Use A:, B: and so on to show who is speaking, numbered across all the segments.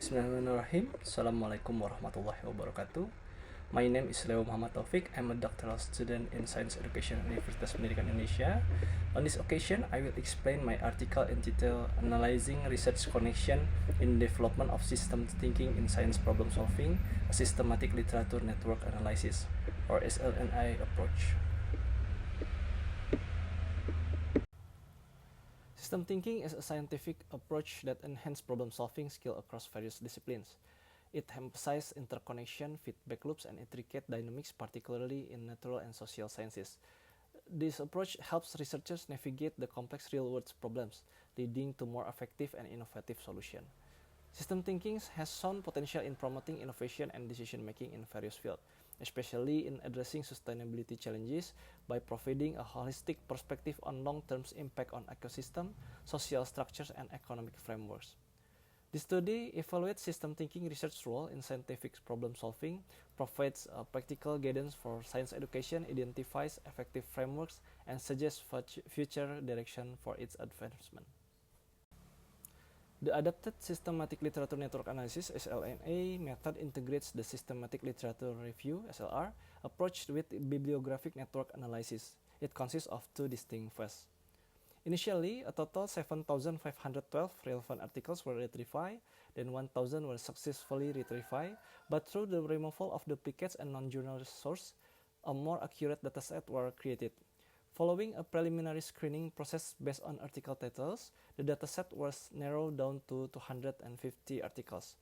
A: Bismillahirrahmanirrahim. Assalamualaikum warahmatullahi wabarakatuh. My name is Leo Muhammad Taufik. I'm a doctoral student in Science Education Universitas Pendidikan Indonesia. On this occasion, I will explain my article entitled Analyzing Research Connection in Development of System Thinking in Science Problem Solving, a Systematic Literature Network Analysis, or SLNI approach. System thinking is a scientific approach that enhances problem-solving skill across various disciplines. It emphasizes interconnection, feedback loops, and intricate dynamics, particularly in natural and social sciences. This approach helps researchers navigate the complex real-world problems, leading to more effective and innovative solutions. System thinking has shown potential in promoting innovation and decision-making in various fields, especially in addressing sustainability challenges by providing a holistic perspective on long-term impact on ecosystem, social structures, and economic frameworks. The study evaluates system thinking research role in scientific problem solving, provides practical guidance for science education, identifies effective frameworks, and suggests future direction for its advancement. The Adapted Systematic Literature Network Analysis (SLNA) method integrates the Systematic Literature Review (SLR) approach with bibliographic network analysis. It consists of two distinct phases. Initially, a total 7,512 relevant articles were retrieved, then 1,000 were successfully retrieved, but through the removal of duplicates and non-journal sources, a more accurate dataset were created. Following a preliminary screening process based on article titles, the dataset was narrowed down to 250 articles.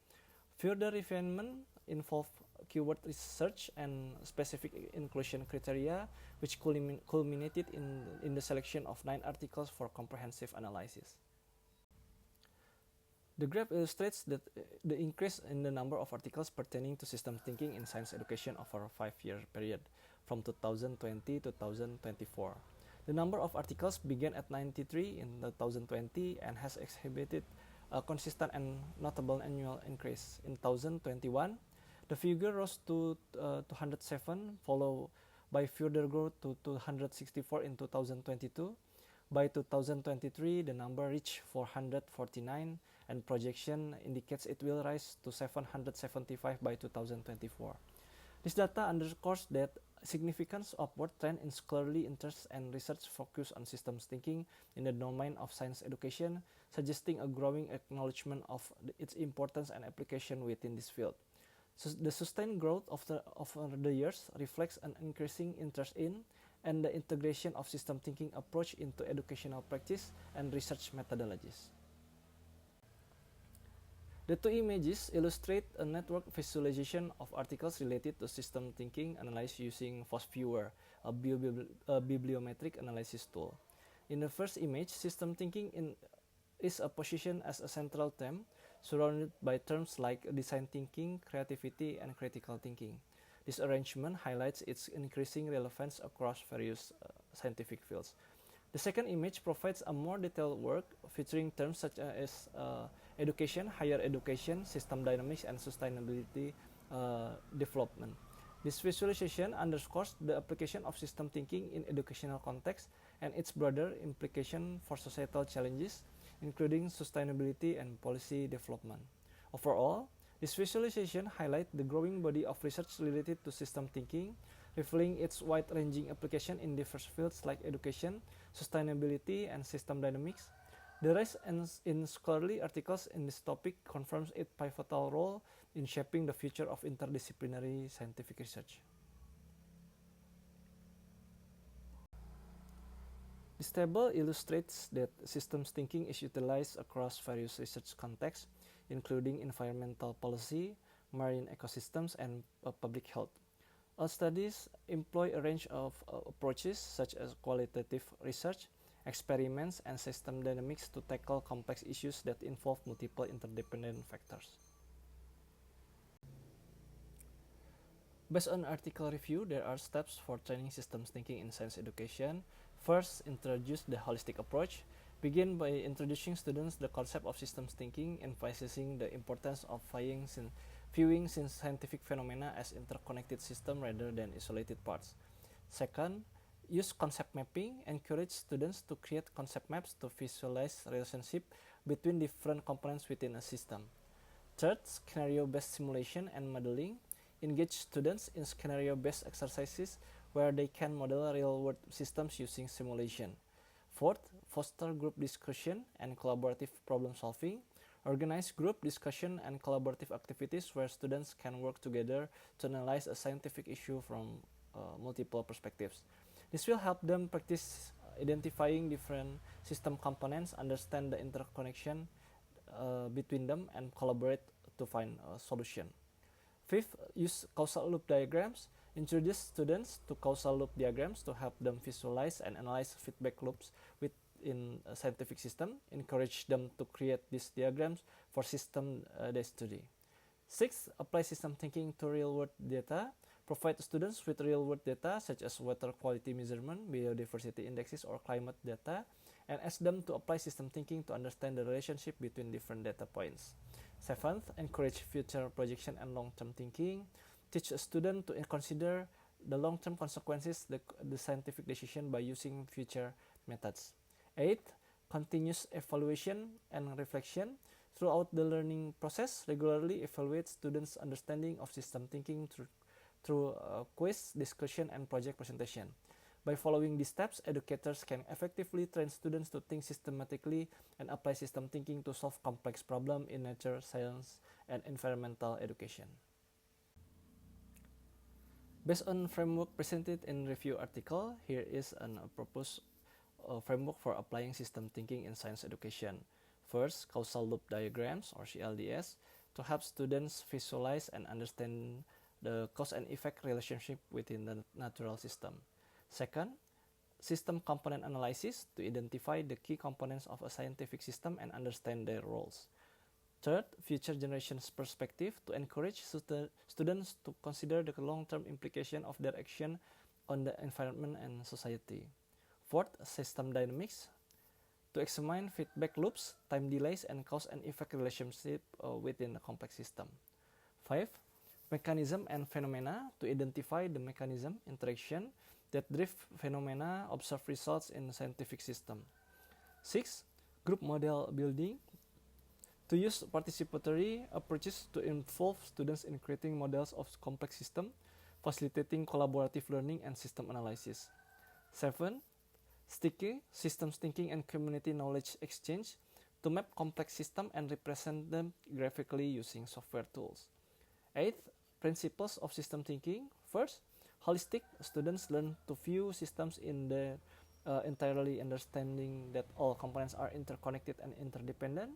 A: Further refinement involved keyword research and specific inclusion criteria, which culminated in the selection of 9 articles for comprehensive analysis. The graph illustrates that the increase in the number of articles pertaining to system thinking in science education over a 5-year period, from 2020 to 2024. The number of articles began at 93 in 2020 and has exhibited a consistent and notable annual increase. In 2021, the figure rose to 207, followed by further growth to 264 in 2022. By 2023, the number reached 449, and projection indicates it will rise to 775 by 2024. This data underscores that significant upward trend in scholarly interest and research focus on systems thinking in the domain of science education, suggesting a growing acknowledgement of its importance and application within this field. So the sustained growth over the years reflects an increasing interest in and the integration of system thinking approach into educational practice and research methodologies. The two images illustrate a network visualization of articles related to system thinking analyzed using PhosViewer, a bibliometric analysis tool. In the first image, system thinking is positioned as a central theme, surrounded by terms like design thinking, creativity, and critical thinking. This arrangement highlights its increasing relevance across various scientific fields. The second image provides a more detailed work featuring terms such as education, higher education, system dynamics, and sustainability development. This visualization underscores the application of system thinking in educational context and its broader implication for societal challenges, including sustainability and policy development. Overall, this visualization highlights the growing body of research related to system thinking, revealing its wide-ranging application in diverse fields like education, sustainability, and system dynamics. The rise in scholarly articles in this topic confirms its pivotal role in shaping the future of interdisciplinary scientific research. This table illustrates that systems thinking is utilized across various research contexts, including environmental policy, marine ecosystems, and public health. All studies employ a range of approaches such as qualitative research, experiments, and system dynamics to tackle complex issues that involve multiple interdependent factors. Based on article review, there are steps for training systems thinking in science education. First, introduce the holistic approach. Begin by introducing students the concept of systems thinking, emphasizing the importance of viewing scientific phenomena as interconnected systems rather than isolated parts. Second, use concept mapping. Encourage students to create concept maps to visualize relationship between different components within a system. Third, scenario-based simulation and modeling. Engage students in scenario-based exercises where they can model real-world systems using simulation. Fourth, foster group discussion and collaborative problem solving. Organize group discussion and collaborative activities where students can work together to analyze a scientific issue from multiple perspectives. This will help them practice identifying different system components, understand the interconnection between them, and collaborate to find a solution. Fifth, use causal loop diagrams. Introduce students to causal loop diagrams to help them visualize and analyze feedback loops within a scientific system. Encourage them to create these diagrams for system they study. Sixth, apply system thinking to real-world data. Provide students with real-world data such as water quality measurement, biodiversity indexes, or climate data, and ask them to apply system thinking to understand the relationship between different data points. Seventh, encourage future projection and long-term thinking. Teach a student to consider the long-term consequences of the scientific decision by using future methods. Eighth, continuous evaluation and reflection. Throughout the learning process, regularly evaluate students' understanding of system thinking through quiz, discussion, and project presentation. By following these steps, educators can effectively train students to think systematically and apply system thinking to solve complex problems in nature, science, and environmental education. Based on framework presented in review article, here is a proposed framework for applying system thinking in science education. First, causal loop diagrams, or CLDS, to help students visualize and understand the cause and effect relationship within the natural system. Second, system component analysis to identify the key components of a scientific system and understand their roles. Third, future generations perspective to encourage students to consider the long-term implication of their action on the environment and society. Fourth, system dynamics to examine feedback loops, time delays, and cause and effect relationship within a complex system. 5. Mechanism and phenomena to identify the mechanism, interaction that drive phenomena, observe results in a scientific system. 6. Group model building to use participatory approaches to involve students in creating models of complex systems, facilitating collaborative learning and system analysis. 7. Sticky systems thinking and community knowledge exchange to map complex systems and represent them graphically using software tools. 8. Principles of system thinking. First, holistic students learn to view systems in the entirely understanding that all components are interconnected and interdependent.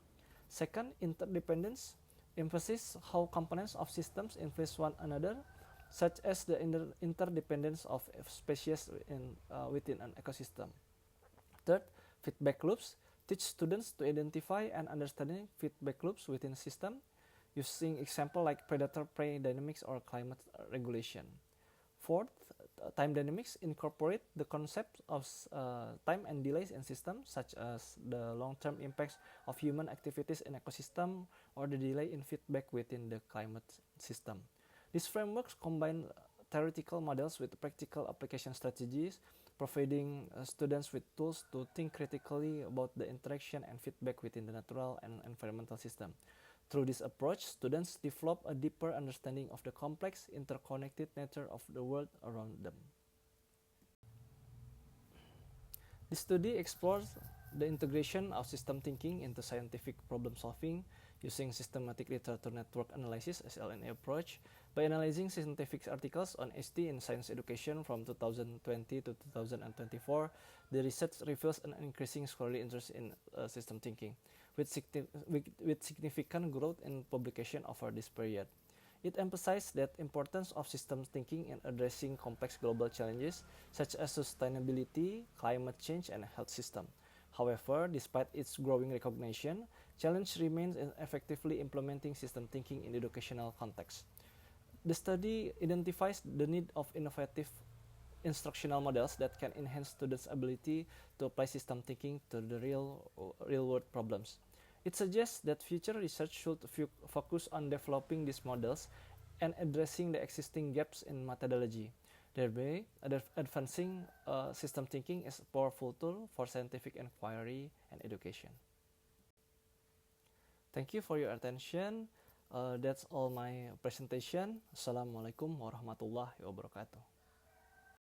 A: Second, interdependence emphasizes how components of systems influence one another, such as the interdependence of species within an ecosystem. Third, feedback loops teach students to identify and understand feedback loops within a system, using example like predator-prey dynamics or climate regulation. Fourth, time dynamics incorporate the concept of time and delays in systems, such as the long-term impacts of human activities in ecosystem or the delay in feedback within the climate system. These frameworks combine theoretical models with practical application strategies, providing students with tools to think critically about the interaction and feedback within the natural and environmental system. Through this approach, students develop a deeper understanding of the complex, interconnected nature of the world around them. This study explores the integration of system thinking into scientific problem solving using systematic literature network analysis (SLNA) approach. By analyzing scientific articles on ST in science education from 2020 to 2024, the research reveals an increasing scholarly interest in system thinking, with significant growth in publication over this period. It emphasized the importance of systems thinking in addressing complex global challenges such as sustainability, climate change, and health system. However, despite its growing recognition, challenge remains in effectively implementing system thinking in educational context. The study identifies the need of innovative instructional models that can enhance students' ability to apply system thinking to the real-world problems. It suggests that future research should focus on developing these models and addressing the existing gaps in methodology. Thereby, advancing system thinking is a powerful tool for scientific inquiry and education. Thank you for your attention. That's all my presentation. Assalamualaikum warahmatullahi wabarakatuh.